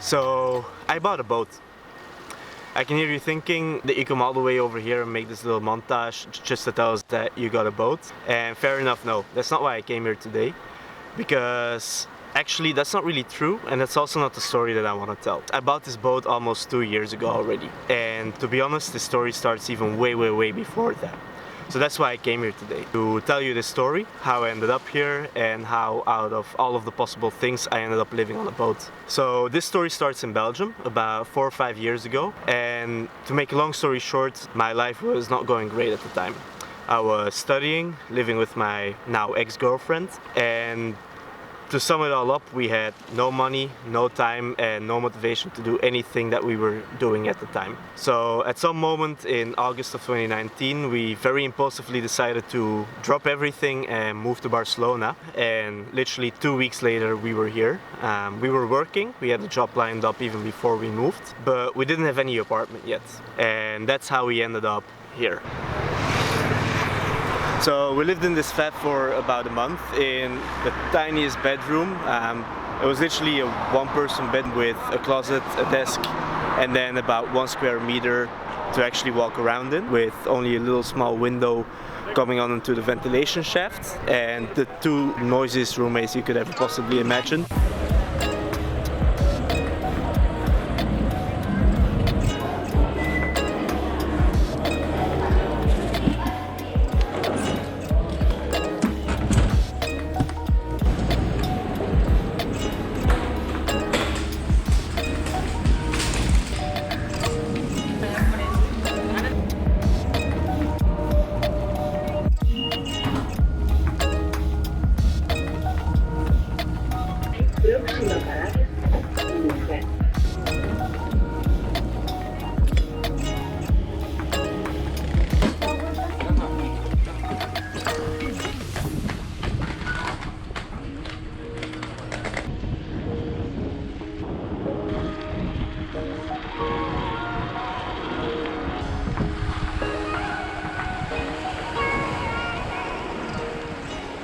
So I bought a boat. I can hear you thinking that you come all the way over here and make this little montage just to tell us that you got a boat. And fair enough, no, that's not why I came here today. Because actually that's not really true, and that's also not the story that I want to tell. I bought this boat almost 2 years ago already. And to be honest, the story starts even way before that. So that's why I came here today, to tell you this story, how I ended up here and how out of all of the possible things I ended up living on a boat. So this story starts in Belgium about 4 or 5 years ago, and to make a long story short, my life was not going great at the time. I was studying, living with my now ex-girlfriend, and to sum it all up, we had no money, no time, and no motivation to do anything that we were doing at the time. So at some moment in August of 2019, we very impulsively decided to drop everything and move to Barcelona. And literally 2 weeks later, we were here. We were working, we had a job lined up even before we moved, but we didn't have any apartment yet. And that's how we ended up here. So we lived in this flat for about a month in the tiniest bedroom. It was literally a one-person bed with a closet, a desk, and then about 1 square meter to actually walk around in, with only a little small window coming on into the ventilation shaft, and the 2 noisiest roommates you could ever possibly imagine.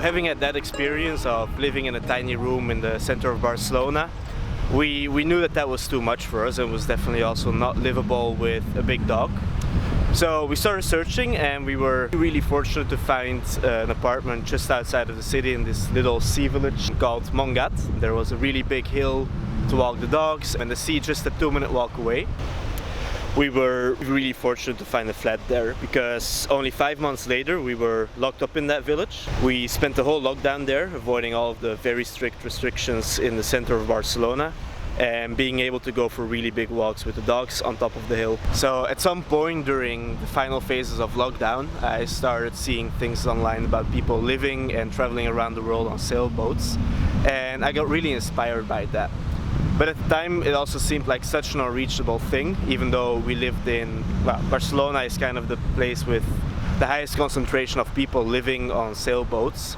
Having had that experience of living in a tiny room in the center of Barcelona, we knew that that was too much for us, and was definitely also not livable with a big dog. So we started searching, and we were really fortunate to find an apartment just outside of the city in this little sea village called Montgat. There was a really big hill to walk the dogs and the sea just a 2-minute walk away. We were really fortunate to find a flat there, because only 5 months later we were locked up in that village. We spent the whole lockdown there, avoiding all of the very strict restrictions in the center of Barcelona, and being able to go for really big walks with the dogs on top of the hill. So at some point during the final phases of lockdown, I started seeing things online about people living and traveling around the world on sailboats, and I got really inspired by that. But at the time it also seemed like such an unreachable thing, even though we lived in, well, Barcelona is kind of the place with the highest concentration of people living on sailboats,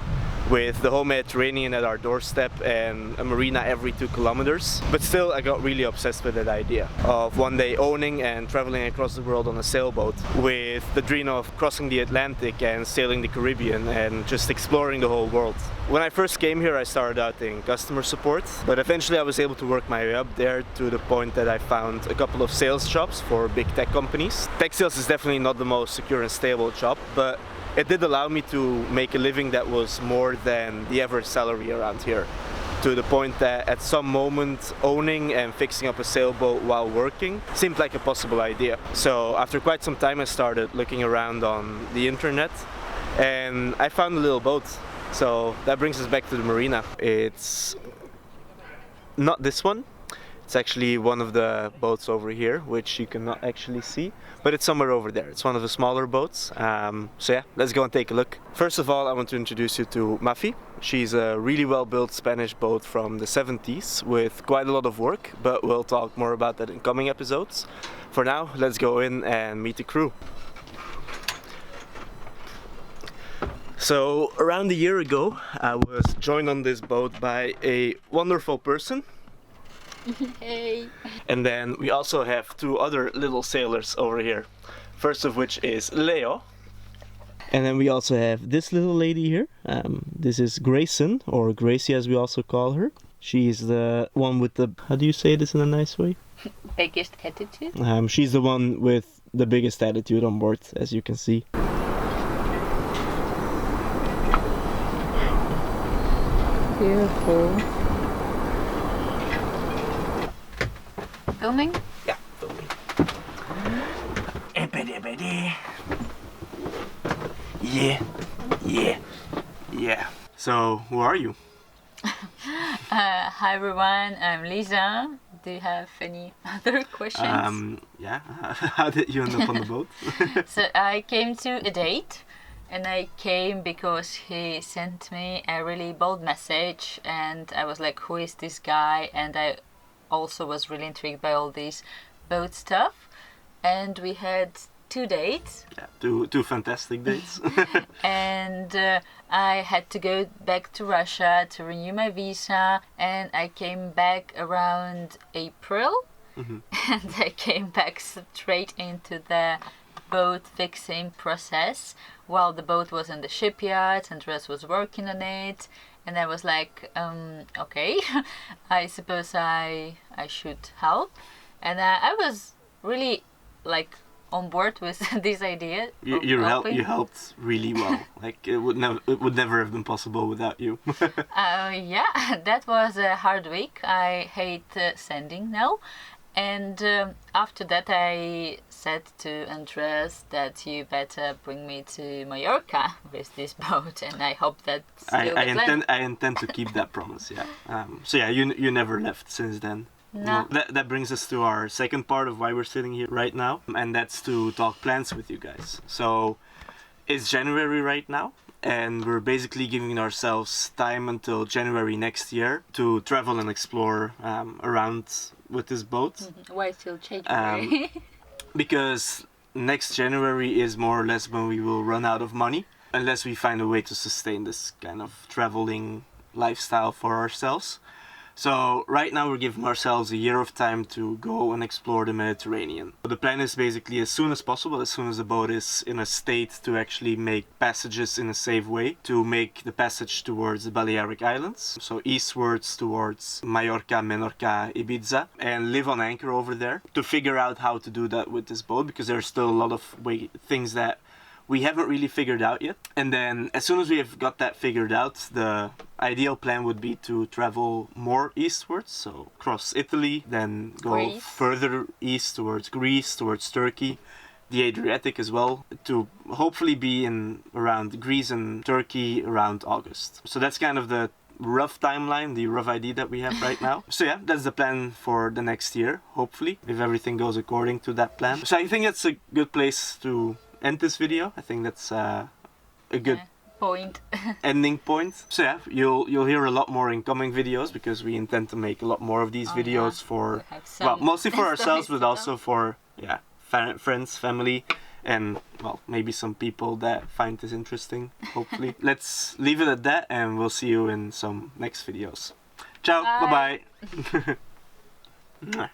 with the whole Mediterranean at our doorstep and a marina every 2 kilometers. But still, I got really obsessed with that idea of one day owning and traveling across the world on a sailboat, with the dream of crossing the Atlantic and sailing the Caribbean and just exploring the whole world. When I first came here, I started out in customer support, but eventually I was able to work my way up there to the point that I found a couple of sales jobs for big tech companies. Tech sales is definitely not the most secure and stable job, but it did allow me to make a living that was more than the average salary around here, to the point that at some moment owning and fixing up a sailboat while working seemed like a possible idea. So after quite some time I started looking around on the internet, and I found a little boat. So that brings us back to the marina. It's not this one. It's actually one of the boats over here, which you cannot actually see, but it's somewhere over there. It's one of the smaller boats. So yeah, let's go and take a look. First of all, I want to introduce you to Mafi. She's a really well-built Spanish boat from the 70s with quite a lot of work, but we'll talk more about that in coming episodes. For now, let's go in and meet the crew. So around a year ago, I was joined on this boat by a wonderful person. Hey! And then we also have 2 other little sailors over here. First of which is Leo. And then we also have this little lady here. This is Grayson, or Gracie as we also call her. She's the one with the, how do you say this in a nice way? Biggest attitude? She's the one with the biggest attitude on board, as you can see. Beautiful. Filming? Yeah, filming. Yeah, yeah, yeah. So, who are you? Hi everyone, I'm Lisa. Do you have any other questions? Yeah. How did you end up on the boat? So I came to a date, and I came because he sent me a really bold message, and I was like, who is this guy? And I also was really intrigued by all this boat stuff, and we had 2 dates. Yeah, two fantastic dates. And I had to go back to Russia to renew my visa, and I came back around April. Mhm. And I came back straight into the boat fixing process while the boat was in the shipyard. Andreas was working on it, and I was like, okay, I suppose I should help. And I was really like on board with this idea. You helping. helped really well. Like it would never have been possible without you. Yeah, that was a hard week. I hate sanding now. And after that, I said to Andreas that you better bring me to Mallorca with this boat, and I hope that's still the plan. I intend to keep that promise. Yeah. So yeah, you never left since then. No. Well, that brings us to our second part of why we're sitting here right now, and that's to talk plans with you guys. So it's January right now, and we're basically giving ourselves time until January next year to travel and explore around with this boat. Why still January? Because next January is more or less when we will run out of money, unless we find a way to sustain this kind of traveling lifestyle for ourselves. So right now we're giving ourselves a year of time to go and explore the Mediterranean. The plan is basically as soon as possible, as soon as the boat is in a state to actually make passages in a safe way, to make the passage towards the Balearic Islands, so eastwards towards Mallorca, Menorca, Ibiza, and live on anchor over there. To figure out how to do that with this boat, because there are still a lot of things that we haven't really figured out yet. And then as soon as we have got that figured out, the ideal plan would be to travel more eastwards, so cross Italy, then go Greece. further east towards Greece, towards Turkey, the Adriatic as well, to hopefully be in around Greece and Turkey around August. So that's kind of the rough timeline, the rough idea that we have right now. So yeah, that's the plan for the next year, hopefully, if everything goes according to that plan. So I think that's a good place to end this video. I think that's a good point. ending point. So yeah, you'll hear a lot more in coming videos, because we intend to make a lot more of these videos for, well, mostly for ourselves, but also for friends, family, and well, maybe some people that find this interesting, hopefully. Let's leave it at that, and we'll see you in some next videos. Ciao, bye bye.